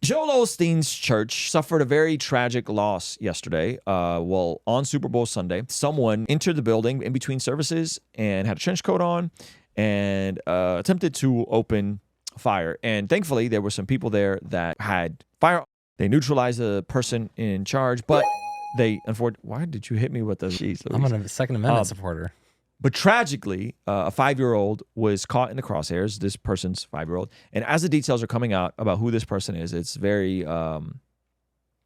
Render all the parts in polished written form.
Joel Osteen's church suffered a very tragic loss yesterday. Well, on Super Bowl Sunday, someone entered the building in between services and had a trench coat on and attempted to open fire. And thankfully, there were some people there that had fire. They neutralized the person in charge, but they, unfortunately, why did you hit me with the jeez, I'm a Second Amendment supporter. But tragically, a 5-year-old was caught in the crosshairs, this person's 5-year-old. And as the details are coming out about who this person is, it's very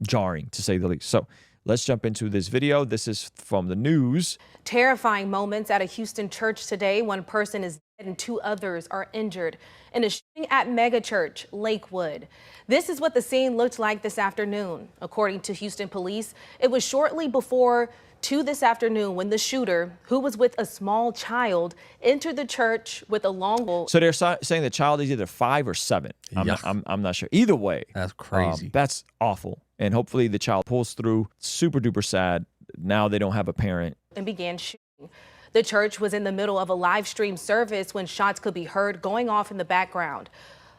jarring, to say the least. So let's jump into this video. This is from the news. Terrifying moments at a Houston church today. One person is dead and 2 others are injured in a shooting at mega church Lakewood. This is what the scene looked like this afternoon. According to Houston police, it was shortly before 2 this afternoon when the shooter, who was with a small child, entered the church with a long pole. So they're saying the child is either 5 or 7. I'm not sure. Either way, that's crazy. That's awful. And hopefully the child pulls through. Super duper sad. Now they don't have a parent. And began shooting. The church was in the middle of a live stream service when shots could be heard going off in the background.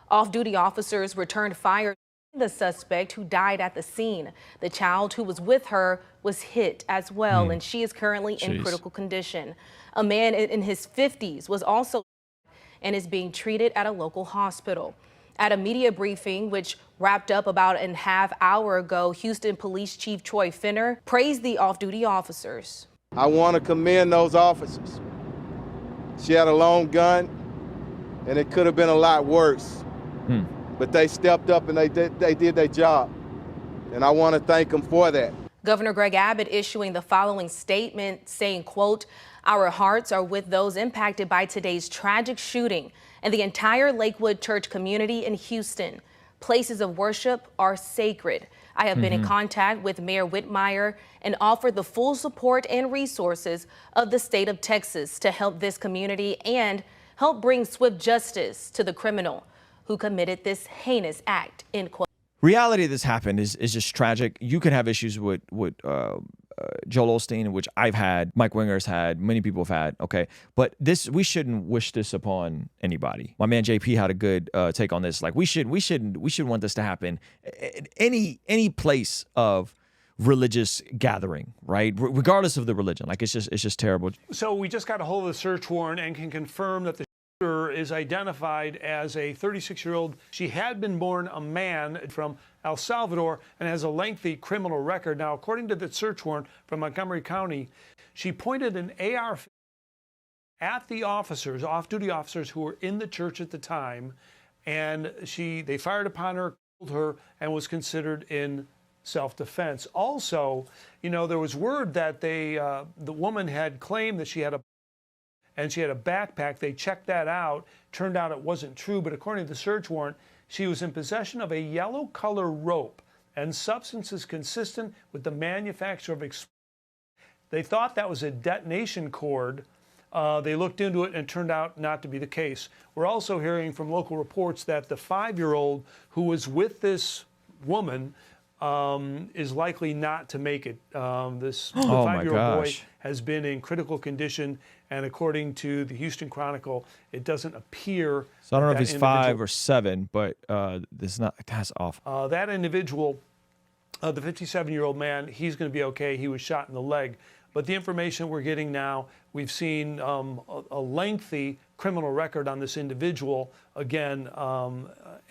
Off-duty officers returned fire. The suspect who died at the scene. The child who was with her was hit as well, and she is currently in critical condition. A man in his 50s was also and is being treated at a local hospital. At a media briefing, which wrapped up about a half hour ago, Houston Police Chief Troy Finner praised the off-duty officers. I want to commend those officers. She had a long gun, and it could have been a lot worse. But they stepped up and they did their job. And I want to thank them for that. Governor Greg Abbott issuing the following statement saying, quote, "Our hearts are with those impacted by today's tragic shooting and the entire Lakewood church community in Houston. Places of worship are sacred. I have been in contact with Mayor Whitmire and offered the full support and resources of the state of Texas to help this community and help bring swift justice to the criminal who committed this heinous act," end quote. Reality of this happened is just tragic. You can have issues with Joel Osteen, which I've had, Mike Winger's had, many people have had. Okay, but we shouldn't wish this upon anybody. My man JP had a good take on this. Like we should want this to happen at any place of religious gathering, right? Regardless of the religion. Like it's just terrible. So we just got a hold of the search warrant and can confirm that the shooter is identified as a 36-year-old. She had been born a man from El Salvador and has a lengthy criminal record. Now, according to the search warrant from Montgomery County, she pointed an AR at the officers, off-duty officers who were in the church at the time, and they fired upon her, killed her, and was considered in self-defense. Also, there was word that the woman had claimed that she had a backpack. They checked that out. Turned out it wasn't true, but according to the search warrant, she was in possession of a yellow color rope and substances consistent with the manufacture of explosives. They thought that was a detonation cord. They looked into it and it turned out not to be the case. We're also hearing from local reports that the 5-year-old who was with this woman is likely not to make it. This 5-year-old boy has been in critical condition, and according to the Houston Chronicle, it doesn't appear. So I don't know if he's 5 or 7, but that's awful. That individual, the 57-year-old man, he's going to be okay. He was shot in the leg. But the information we're getting now, we've seen a lengthy criminal record on this individual. Again,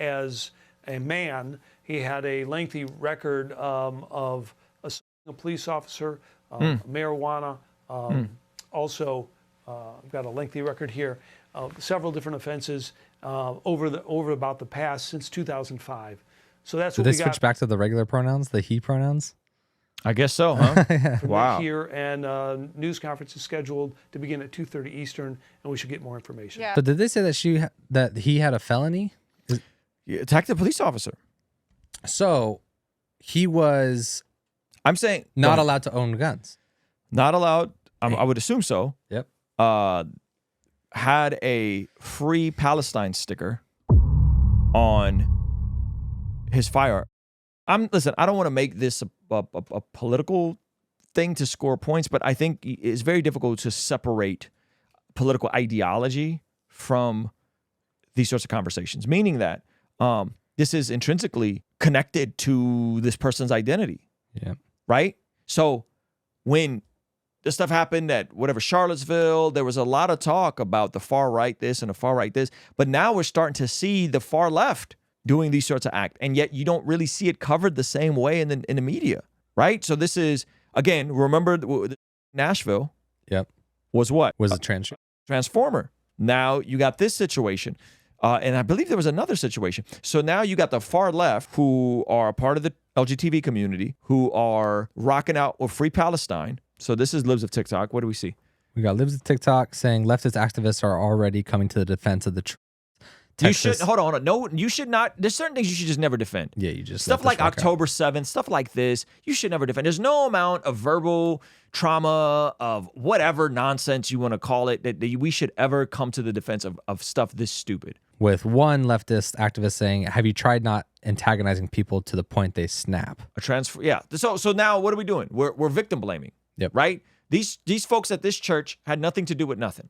as a man, he had a lengthy record of assaulting a police officer, marijuana, also got a lengthy record here, several different offenses over about the past since 2005. So that's what we got. Did they switch back to the regular pronouns, the he pronouns? I guess so, huh? Wow. Here, and news conference is scheduled to begin at 2:30 Eastern, and we should get more information. Yeah. But did they say that he had a felony? He attacked a police officer. So he was, I'm saying, not allowed to own guns. Not allowed. I would assume so. Yep. Had a Free Palestine sticker on his firearm. Listen, I don't want to make this a political thing to score points, but I think it's very difficult to separate political ideology from these sorts of conversations, meaning that this is intrinsically connected to this person's identity. Yeah. Right? So when this stuff happened at whatever Charlottesville, there was a lot of talk about the far right this and the far right this, but now we're starting to see the far left doing these sorts of acts, and yet you don't really see it covered the same way in the media, right? So this is, again, remember Nashville. Yep. Was what? Was a transformer. Now you got this situation. And I believe there was another situation. So now you got the far left who are a part of the LGBT community, who are rocking out with Free Palestine. So this is Libs of TikTok. What do we see? We got Libs of TikTok saying leftist activists are already coming to the defense of the Texas. You should, hold on. No, you should not. There's certain things you should just never defend. Yeah, you just stuff like October 7th, stuff like this, you should never defend. There's no amount of verbal trauma, of whatever nonsense you want to call it, that we should ever come to the defense of stuff this stupid. With one leftist activist saying, have you tried not antagonizing people to the point they snap? Yeah. So now what are we doing? We're victim blaming. Yep. Right? These folks at this church had nothing to do with nothing.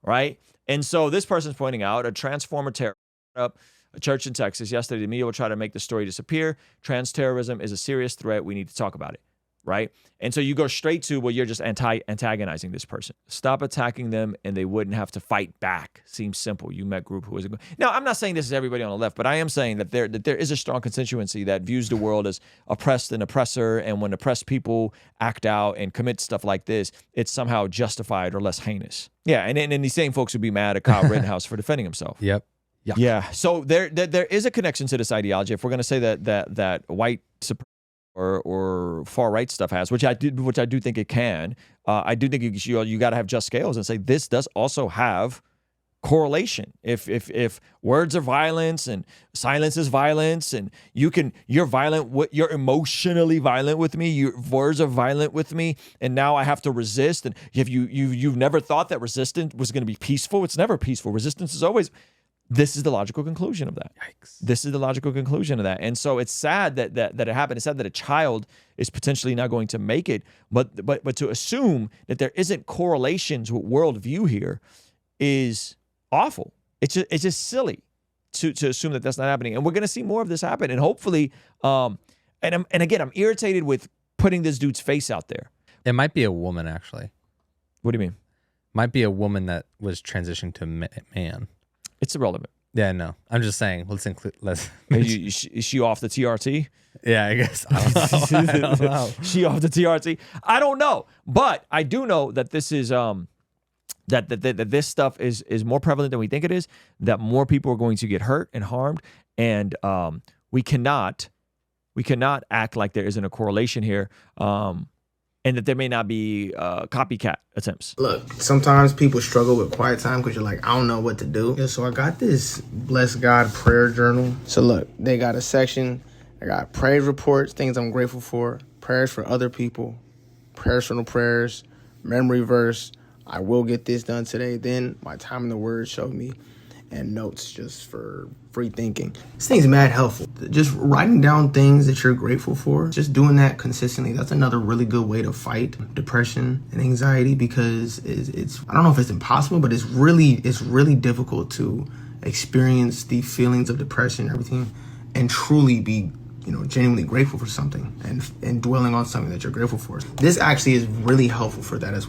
Right? And so this person's pointing out a transformer terror up a church in Texas. Yesterday, the media will try to make the story disappear. Trans terrorism is a serious threat. We need to talk about it. Right? And so you go straight to, well, you're just antagonizing this person. Stop attacking them and they wouldn't have to fight back. Seems simple. You met group who is now, I'm not saying this is everybody on the left, but I am saying that there is a strong constituency that views the world as oppressed and oppressor, and when oppressed people act out and commit stuff like this, it's somehow justified or less heinous. Yeah, and these same folks would be mad at Kyle Rittenhouse for defending himself. Yep. Yuck. Yeah. So there is a connection to this ideology. If we're going to say that white supremacy or far right stuff has, which I do think it can. I do think you got to have just scales and say this does also have correlation. If words are violence and silence is violence, and you're violent, you're emotionally violent with me. Your words are violent with me, and now I have to resist. And if you've never thought that resistance was going to be peaceful, it's never peaceful. Resistance is always. This is the logical conclusion of that. Yikes. This is the logical conclusion of that. And so it's sad that it happened. It's sad that a child is potentially not going to make it. But to assume that there isn't correlations with worldview here is awful. It's just silly to assume that that's not happening. And we're going to see more of this happen. And hopefully, and again, I'm irritated with putting this dude's face out there. It might be a woman, actually. What do you mean? Might be a woman that was transitioning to man. It's irrelevant. Yeah, no. I'm just saying. Let's include. Is she off the TRT? Yeah, I guess. I don't know. She off the TRT? I don't know, but I do know that this is that this stuff is more prevalent than we think it is. That more people are going to get hurt and harmed, and we cannot act like there isn't a correlation here. And that there may not be copycat attempts. Look, sometimes people struggle with quiet time because you're like, I don't know what to do. Yeah, so I got this Bless God prayer journal. So look, they got a section. I got praise reports, things I'm grateful for, prayers for other people, personal prayers, memory verse, I will get this done today. Then my time in the Word showed me, and notes just for free thinking. This thing's mad helpful. Just writing down things that you're grateful for, just doing that consistently, that's another really good way to fight depression and anxiety, because it's I don't know if it's impossible, but it's really difficult to experience the feelings of depression and everything and truly be, genuinely grateful for something and dwelling on something that you're grateful for. This actually is really helpful for that as well.